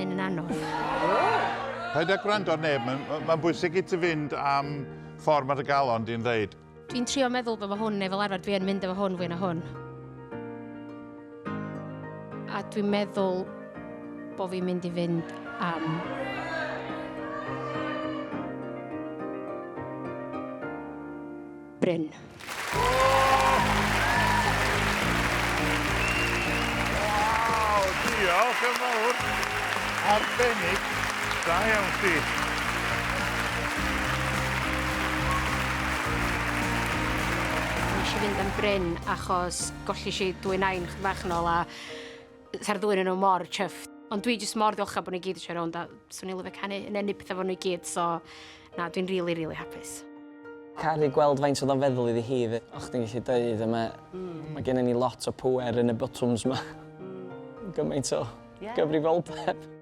hyn yn anodd. Paid â gwrando ar neb, mae'n bwysig i ti fynd am ffordd mae'r galon di'n ddeud. Dwi'n trio meddwl bod hwn neu fel arfer dwi yn mynd efo hwn fwy na hwn. A dwi'n meddwl bod fi'n mynd i fynd am... Bryn. Waw, diolch yn fawr. Arbennig. Da iawn ti. Nes i fynd am Bryn achos gollis i dwy nain chydig bach nôl a sa'r ddwy yn nhw mor chyfft. Ond dwi jyst mor ddiolchgar bod nhw gyd eisiau rownd a swn i'n lyfio canu yn enni pethau fo nhw gyd, so na, dwi'n really hapus. Caru gweld faint oedd o'n feddwl iddi hi. O'ch ti'n gallu dweud, mae gen ni lot o pŵer yn y bottoms yma. Gymaint o gyfrifoldeb.